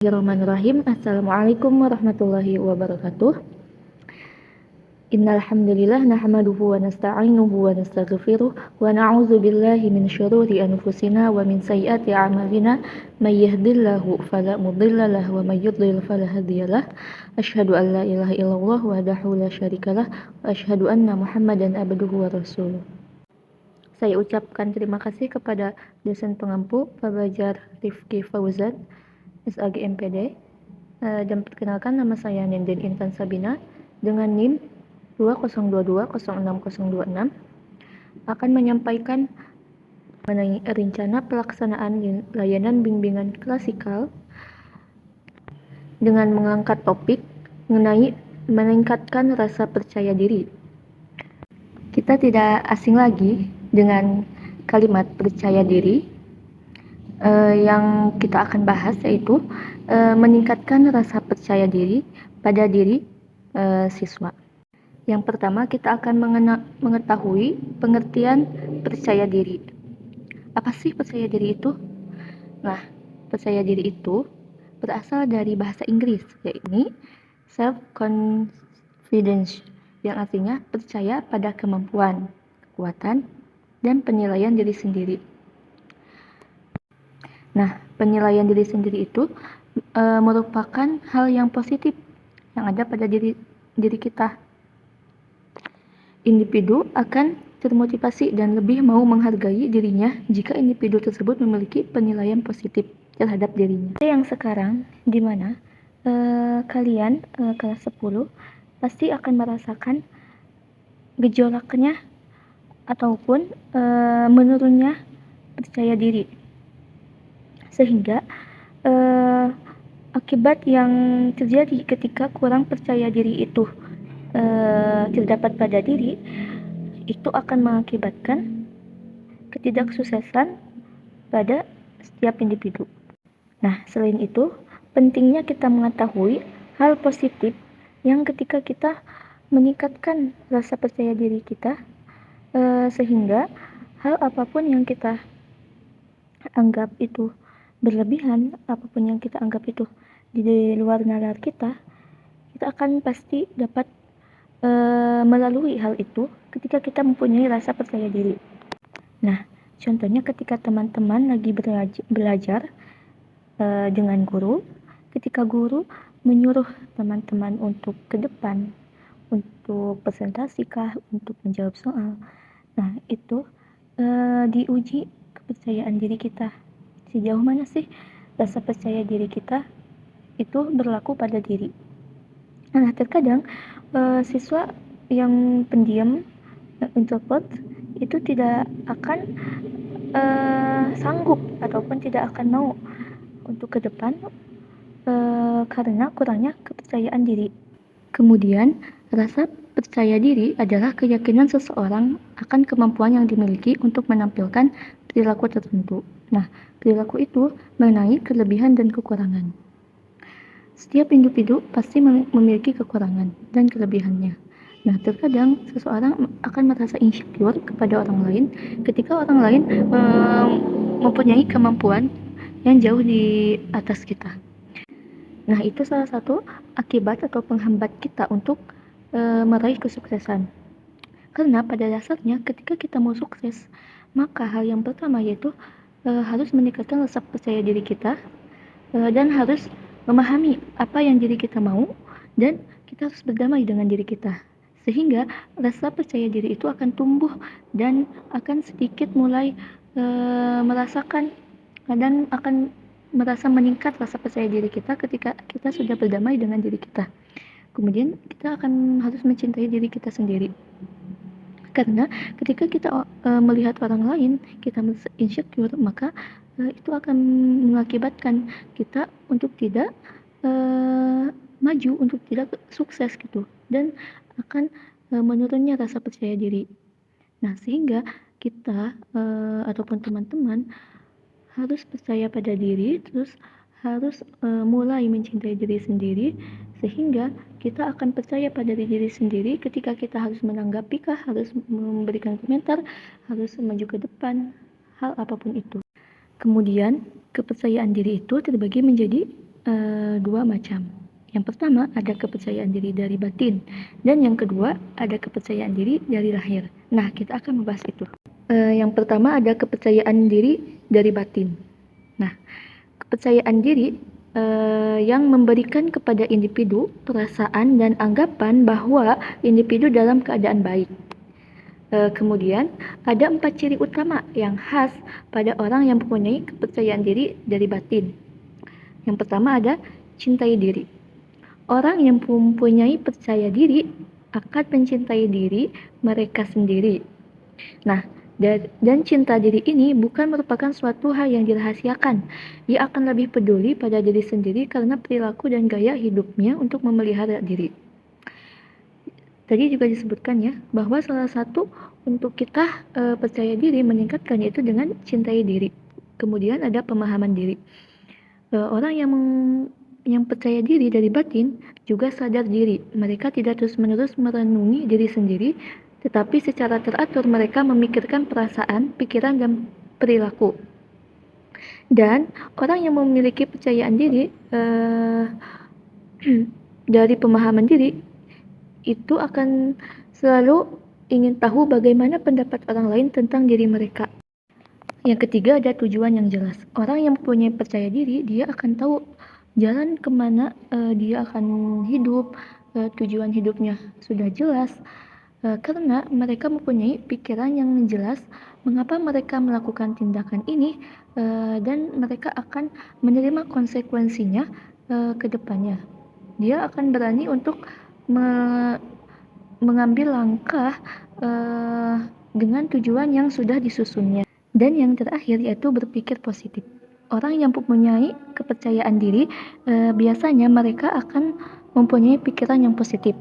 Bismillahirrahmanirrahim. Assalamualaikum warahmatullahi wabarakatuh. Innal hamdalillah nahmaduhu wa nasta'inuhu wa nastaghfiruh wa na'udzu billahi min syururi anfusina wa min sayyiati a'malina may yahdihillahu fala mudilla lahu wa may yudlil fala hadiyalah. Asyhadu an la ilaha illallah wahdahu la syarikalah wa asyhadu anna Muhammadan abduhu wa rasuluh. Saya ucapkan terima kasih kepada dosen pengampu Pak Bajar Rifki Fauzan SAG MPD, dan perkenalkan nama saya Nenden Intan Sabina dengan NIM 20220606 akan menyampaikan mengenai rencana pelaksanaan layanan bimbingan klasikal dengan mengangkat topik mengenai meningkatkan rasa percaya diri. Kita tidak asing lagi dengan kalimat percaya diri. Yang kita akan bahas yaitu meningkatkan rasa percaya diri pada diri siswa. Yang pertama, kita akan mengetahui pengertian percaya diri. Apa sih percaya diri itu? Nah, percaya diri itu berasal dari bahasa Inggris, yaitu self-confidence, yang artinya percaya pada kemampuan, kekuatan, dan penilaian diri sendiri. Nah, penilaian diri sendiri itu merupakan hal yang positif yang ada pada diri kita. Individu akan termotivasi dan lebih mau menghargai dirinya jika individu tersebut memiliki penilaian positif terhadap dirinya. Yang sekarang, di mana kalian kelas 10 pasti akan merasakan gejolaknya ataupun menurunnya percaya diri. Sehingga akibat yang terjadi ketika kurang percaya diri itu terdapat pada diri, itu akan mengakibatkan ketidaksuksesan pada setiap individu. Nah, selain itu, pentingnya kita mengetahui hal positif yang ketika kita meningkatkan rasa percaya diri kita, sehingga hal apapun yang kita anggap itu berlebihan, apapun yang kita anggap itu di luar nalar kita akan pasti dapat melalui hal itu ketika kita mempunyai rasa percaya diri. Nah, contohnya ketika teman-teman lagi belajar dengan guru, ketika guru menyuruh teman-teman untuk ke depan, untuk presentasi kah, untuk menjawab soal. Nah, itu diuji kepercayaan diri kita. Sejauh mana sih rasa percaya diri kita itu berlaku pada diri. Nah, terkadang siswa yang pendiam, introvert, itu tidak akan sanggup ataupun tidak akan mau untuk ke depan karena kurangnya kepercayaan diri. Kemudian, rasa percaya diri adalah keyakinan seseorang akan kemampuan yang dimiliki untuk menampilkan perilaku tertentu. Nah, perilaku itu mengenai kelebihan dan kekurangan. Setiap individu pasti memiliki kekurangan dan kelebihannya. Nah, terkadang seseorang akan merasa insecure kepada orang lain ketika orang lain mempunyai kemampuan yang jauh di atas kita. Nah, itu salah satu akibat atau penghambat kita untuk meraih kesuksesan. Karena pada dasarnya ketika kita mau sukses, maka hal yang pertama yaitu harus meningkatkan rasa percaya diri kita dan harus memahami apa yang diri kita mau, dan kita harus berdamai dengan diri kita. Sehingga rasa percaya diri itu akan tumbuh dan akan sedikit mulai merasakan dan akan merasa meningkat rasa percaya diri kita ketika kita sudah berdamai dengan diri kita. Kemudian kita akan harus mencintai diri kita sendiri. Karena ketika kita melihat orang lain, kita insecure, maka itu akan mengakibatkan kita untuk tidak maju, untuk tidak sukses gitu, dan akan menurunnya rasa percaya diri. Nah, sehingga kita ataupun teman-teman harus percaya pada diri, terus harus mulai mencintai diri sendiri, sehingga kita akan percaya pada diri sendiri ketika kita harus menanggapi kah, harus memberikan komentar, harus maju ke depan, hal apapun itu. Kemudian, kepercayaan diri itu terbagi menjadi dua macam. Yang pertama ada kepercayaan diri dari batin, dan yang kedua ada kepercayaan diri dari lahir. Nah, kita akan membahas itu. Yang pertama ada kepercayaan diri dari batin. Nah, kepercayaan diri yang memberikan kepada individu perasaan dan anggapan bahwa individu dalam keadaan baik. Kemudian ada 4 ciri utama yang khas pada orang yang mempunyai kepercayaan diri dari batin. Yang pertama ada cintai diri. Orang yang mempunyai percaya diri akan mencintai diri mereka sendiri. Nah, dan cinta diri ini bukan merupakan suatu hal yang dirahasiakan. Dia akan lebih peduli pada diri sendiri karena perilaku dan gaya hidupnya untuk memelihara diri. Tadi juga disebutkan ya, bahwa salah satu untuk kita percaya diri meningkatkan yaitu dengan cintai diri. Kemudian ada pemahaman diri. Orang yang percaya diri dari batin juga sadar diri. Mereka tidak terus-menerus merenungi diri sendiri, tetapi secara teratur mereka memikirkan perasaan, pikiran, dan perilaku. Dan orang yang memiliki percayaan diri dari pemahaman diri itu akan selalu ingin tahu bagaimana pendapat orang lain tentang diri mereka. Yang ketiga ada tujuan yang jelas. Orang yang mempunyai percaya diri, dia akan tahu jalan kemana dia akan hidup, tujuan hidupnya sudah jelas, karena mereka mempunyai pikiran yang jelas mengapa mereka melakukan tindakan ini, dan mereka akan menerima konsekuensinya ke depannya. Dia akan berani untuk mengambil langkah dengan tujuan yang sudah disusunnya. Dan yang terakhir yaitu berpikir positif. Orang yang mempunyai kepercayaan diri biasanya mereka akan mempunyai pikiran yang positif.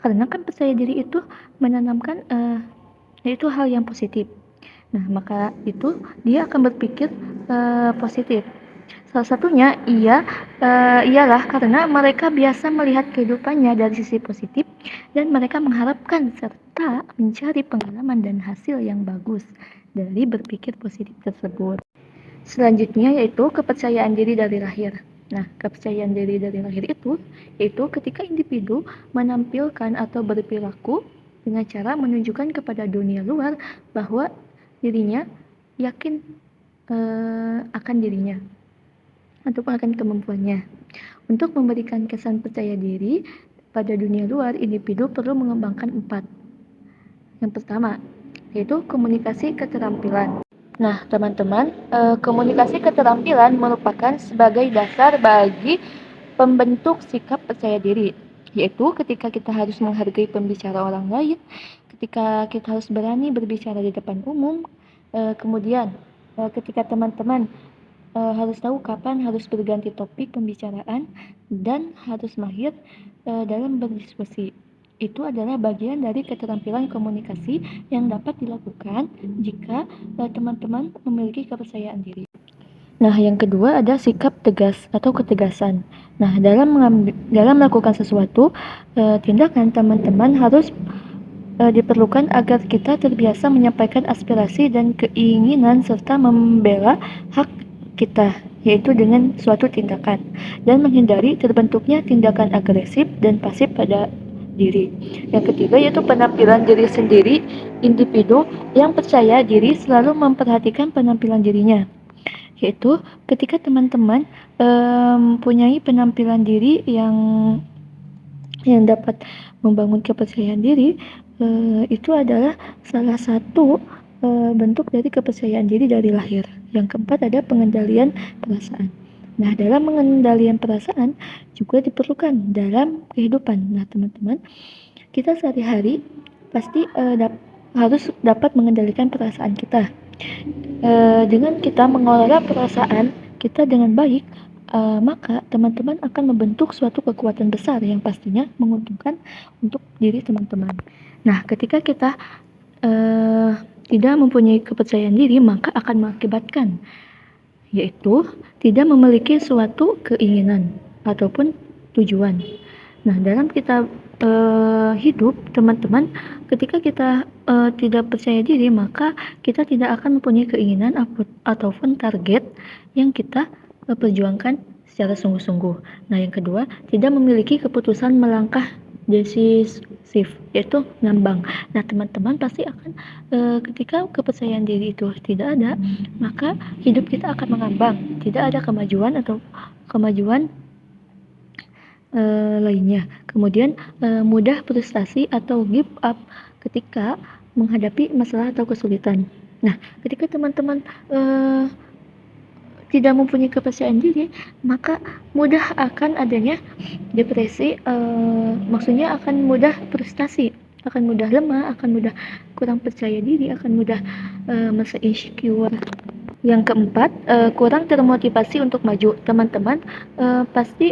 Karena kan percaya diri itu menanamkan itu hal yang positif. Nah, maka itu dia akan berpikir positif. Salah satunya ialah karena mereka biasa melihat kehidupannya dari sisi positif dan mereka mengharapkan serta mencari pengalaman dan hasil yang bagus dari berpikir positif tersebut. Selanjutnya yaitu kepercayaan diri dari lahir. Nah, kepercayaan diri dari lahir itu yaitu ketika individu menampilkan atau berperilaku dengan cara menunjukkan kepada dunia luar bahwa dirinya yakin akan dirinya ataupun akan kemampuannya. Untuk memberikan kesan percaya diri pada dunia luar, individu perlu mengembangkan 4. Yang pertama yaitu komunikasi keterampilan. Nah, teman-teman, komunikasi keterampilan merupakan sebagai dasar bagi pembentuk sikap percaya diri, yaitu ketika kita harus menghargai pembicara orang lain, ketika kita harus berani berbicara di depan umum, kemudian ketika teman-teman harus tahu kapan harus berganti topik pembicaraan dan harus mahir dalam berdiskusi. Itu adalah bagian dari keterampilan komunikasi yang dapat dilakukan jika teman-teman memiliki kepercayaan diri. Nah, yang kedua ada sikap tegas atau ketegasan. Nah, dalam melakukan sesuatu, tindakan teman-teman harus diperlukan agar kita terbiasa menyampaikan aspirasi dan keinginan serta membela hak kita, yaitu dengan suatu tindakan, dan menghindari terbentuknya tindakan agresif dan pasif pada diri. Yang ketiga yaitu penampilan diri sendiri. Individu yang percaya diri selalu memperhatikan penampilan dirinya, yaitu ketika teman-teman mempunyai penampilan diri yang dapat membangun kepercayaan diri, itu adalah salah satu bentuk dari kepercayaan diri dari lahir. Yang keempat ada pengendalian perasaan. Nah, dalam pengendalian perasaan juga diperlukan dalam kehidupan. Nah, teman-teman, kita sehari-hari pasti harus dapat mengendalikan perasaan kita. Dengan kita mengelola perasaan kita dengan baik, maka teman-teman akan membentuk suatu kekuatan besar yang pastinya menguntungkan untuk diri teman-teman. Nah, ketika kita tidak mempunyai kepercayaan diri, maka akan mengakibatkan yaitu tidak memiliki suatu keinginan ataupun tujuan. Nah, dalam kita hidup, teman-teman, ketika kita tidak percaya diri, maka kita tidak akan mempunyai keinginan ataupun target yang kita perjuangkan secara sungguh-sungguh. Nah, yang kedua, tidak memiliki keputusan melangkah decisif, yaitu ngambang. Nah, teman-teman pasti akan ketika kepercayaan diri itu tidak ada, maka hidup kita akan mengambang, tidak ada kemajuan atau kemajuan lainnya. Kemudian mudah frustasi atau give up ketika menghadapi masalah atau kesulitan. Nah, ketika teman-teman tidak mempunyai kepercayaan diri, maka mudah akan adanya depresi, maksudnya akan mudah frustasi, akan mudah lemah, akan mudah kurang percaya diri, akan mudah merasa insecure. Yang keempat, kurang termotivasi untuk maju. Teman-teman pasti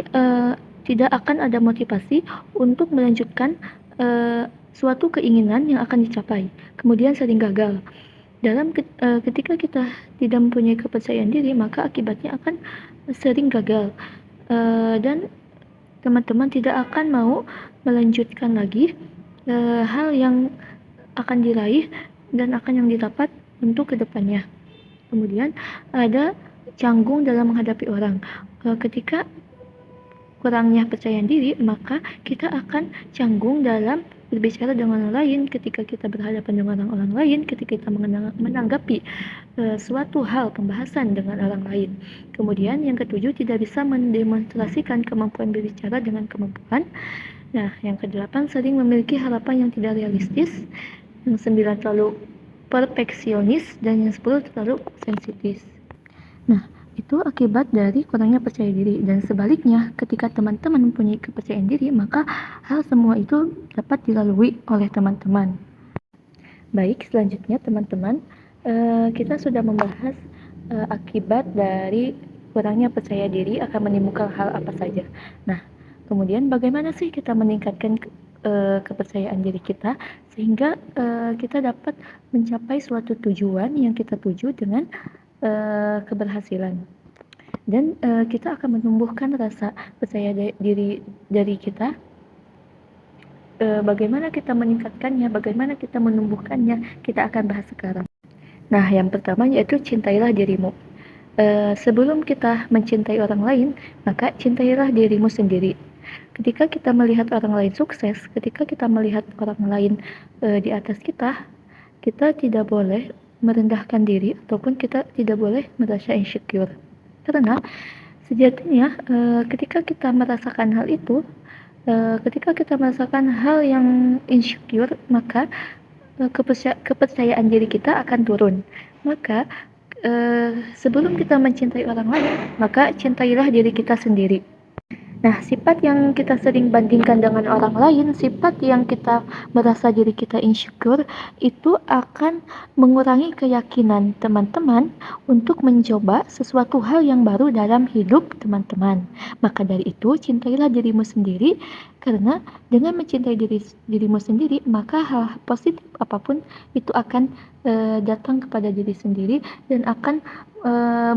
tidak akan ada motivasi untuk melanjutkan suatu keinginan yang akan dicapai, kemudian sering gagal. Ketika kita tidak mempunyai kepercayaan diri, maka akibatnya akan sering gagal, dan teman-teman tidak akan mau melanjutkan lagi hal yang akan diraih dan akan yang didapat untuk kedepannya. Kemudian ada canggung dalam menghadapi orang. Ketika kurangnya percaya diri, maka kita akan canggung dalam berbicara dengan orang lain, ketika kita berhadapan dengan orang lain, ketika kita menanggapi suatu hal pembahasan dengan orang lain. Kemudian yang ketujuh, tidak bisa mendemonstrasikan kemampuan berbicara dengan kemampuan. Nah, yang kedelapan, sering memiliki harapan yang tidak realistis. Yang sembilan, terlalu perfeksionis. Dan yang 10, terlalu sensitif. Nah, itu akibat dari kurangnya percaya diri. Dan sebaliknya, ketika teman-teman mempunyai kepercayaan diri, maka hal semua itu dapat dilalui oleh teman-teman. Baik, selanjutnya teman-teman, kita sudah membahas akibat dari kurangnya percaya diri akan menimbulkan hal apa saja. Nah, kemudian bagaimana sih kita meningkatkan kepercayaan diri kita sehingga kita dapat mencapai suatu tujuan yang kita tuju dengan keberhasilan, dan kita akan menumbuhkan rasa percaya diri dari kita. Bagaimana kita meningkatkannya, bagaimana kita menumbuhkannya, kita akan bahas sekarang. Nah, yang pertama yaitu cintailah dirimu. Sebelum kita mencintai orang lain, maka cintailah dirimu sendiri. Ketika kita melihat orang lain sukses, ketika kita melihat orang lain di atas kita tidak boleh merendahkan diri ataupun kita tidak boleh merasa insecure. Karena sejatinya ketika kita merasakan hal itu, ketika kita merasakan hal yang insecure, maka kepercayaan diri kita akan turun. Maka sebelum kita mencintai orang lain, maka cintailah diri kita sendiri. Nah, sifat yang kita sering bandingkan dengan orang lain, sifat yang kita merasa diri kita insecure, itu akan mengurangi keyakinan teman-teman untuk mencoba sesuatu hal yang baru dalam hidup teman-teman. Maka dari itu, cintailah dirimu sendiri, karena dengan mencintai dirimu sendiri, maka hal positif apapun itu akan datang kepada diri sendiri dan akan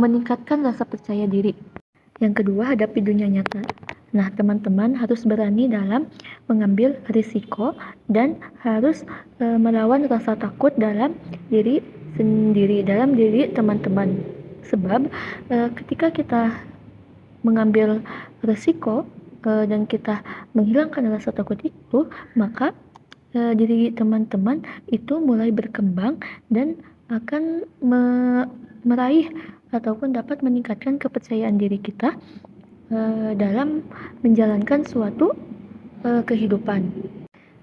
meningkatkan rasa percaya diri. Yang kedua, hadapi dunia nyata. Nah, teman-teman harus berani dalam mengambil risiko dan harus melawan rasa takut dalam diri sendiri, dalam diri teman-teman. Sebab ketika kita mengambil risiko dan kita menghilangkan rasa takut itu, maka diri teman-teman itu mulai berkembang dan akan meraih ataupun dapat meningkatkan kepercayaan diri kita dalam menjalankan suatu kehidupan.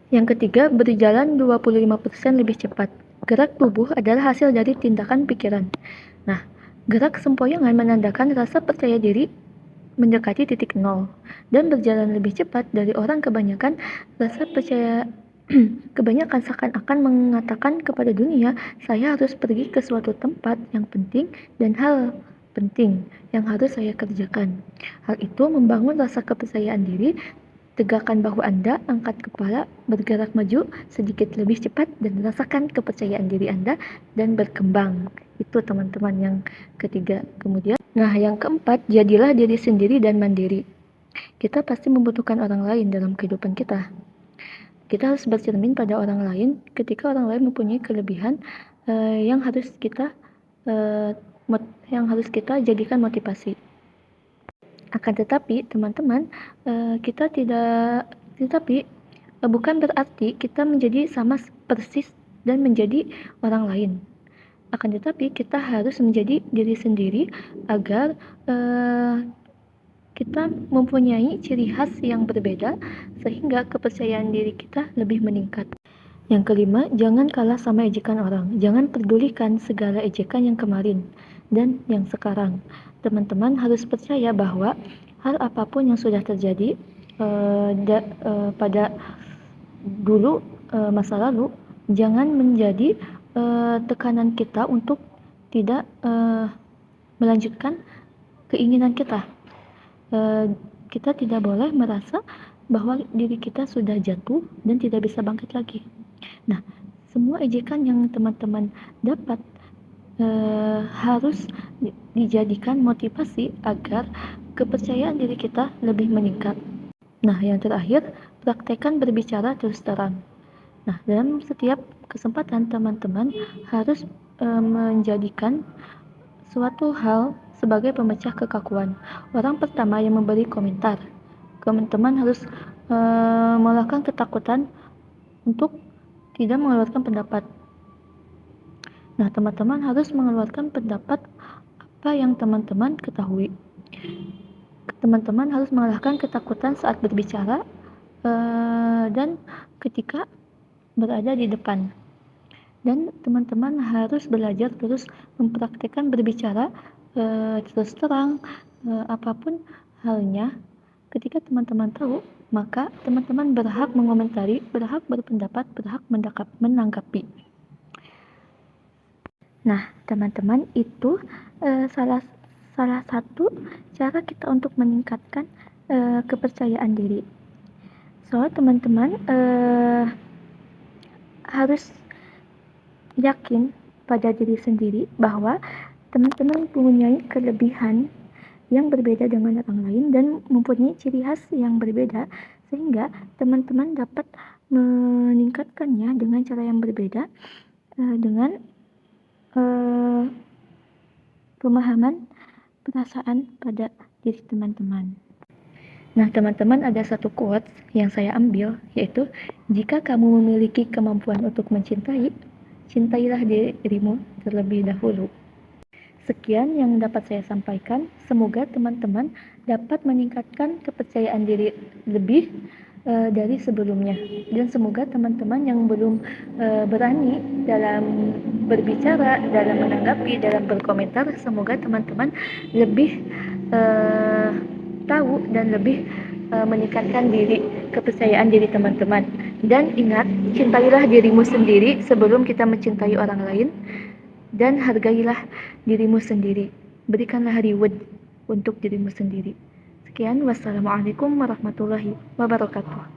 Yang ketiga, berjalan 25% lebih cepat. Gerak tubuh adalah hasil dari tindakan pikiran. Nah, gerak sempoyongan menandakan rasa percaya diri mendekati titik nol, dan berjalan lebih cepat dari orang kebanyakan rasa percaya kebanyakan seakan-akan mengatakan kepada dunia, saya harus pergi ke suatu tempat yang penting dan hal penting yang harus saya kerjakan. Hal itu membangun rasa kepercayaan diri. Tegakkan bahu Anda, angkat kepala, bergerak maju sedikit lebih cepat, dan rasakan kepercayaan diri Anda dan berkembang. Itu teman-teman yang ketiga. Kemudian, nah yang keempat, jadilah diri sendiri dan mandiri. Kita pasti membutuhkan orang lain dalam kehidupan kita. Kita harus bercermin pada orang lain ketika orang lain mempunyai kelebihan yang harus kita jadikan motivasi. Akan tetapi teman-teman, bukan berarti kita menjadi sama persis dan menjadi orang lain. Akan tetapi kita harus menjadi diri sendiri agar kita mempunyai ciri khas yang berbeda sehingga kepercayaan diri kita lebih meningkat. Yang kelima, jangan kalah sama ejekan orang. Jangan pedulikan segala ejekan yang kemarin dan yang sekarang. Teman-teman harus percaya bahwa hal apapun yang sudah terjadi pada dulu, masa lalu, jangan menjadi tekanan kita untuk tidak melanjutkan keinginan kita. Kita tidak boleh merasa bahwa diri kita sudah jatuh dan tidak bisa bangkit lagi. Nah, semua ejekan yang teman-teman dapat harus dijadikan motivasi agar kepercayaan diri kita lebih meningkat. Nah, yang terakhir, praktekkan berbicara terus terang. Nah, dalam setiap kesempatan teman-teman harus menjadikan suatu hal sebagai pemecah kekakuan. Orang pertama yang memberi komentar, teman-teman harus mengalahkan ketakutan untuk tidak mengeluarkan pendapat. Nah, teman-teman harus mengeluarkan pendapat apa yang teman-teman ketahui. Teman-teman harus mengalahkan ketakutan saat berbicara dan ketika berada di depan. Dan teman-teman harus belajar terus mempraktikkan berbicara terus terang, apapun halnya. Ketika teman-teman tahu, maka teman-teman berhak mengomentari, berhak berpendapat, berhak menanggapi. Nah, teman-teman, itu salah satu cara kita untuk meningkatkan kepercayaan diri. Soalnya teman-teman harus yakin pada diri sendiri bahwa teman-teman mempunyai kelebihan yang berbeda dengan orang lain dan mempunyai ciri khas yang berbeda, sehingga teman-teman dapat meningkatkannya dengan cara yang berbeda, dengan pemahaman perasaan pada diri teman-teman. Nah, teman-teman, ada satu quotes yang saya ambil, yaitu, jika kamu memiliki kemampuan untuk mencintai, cintailah dirimu terlebih dahulu. Sekian yang dapat saya sampaikan. Semoga teman-teman dapat meningkatkan kepercayaan diri lebih dari sebelumnya. Dan semoga teman-teman yang belum berani dalam berbicara, dalam menanggapi, dalam berkomentar, semoga teman-teman lebih tahu dan lebih meningkatkan kepercayaan diri teman-teman. Dan ingat, cintailah dirimu sendiri sebelum kita mencintai orang lain, dan hargailah dirimu sendiri. Berikanlah reward untuk dirimu sendiri. Sekian, wassalamualaikum warahmatullahi wabarakatuh.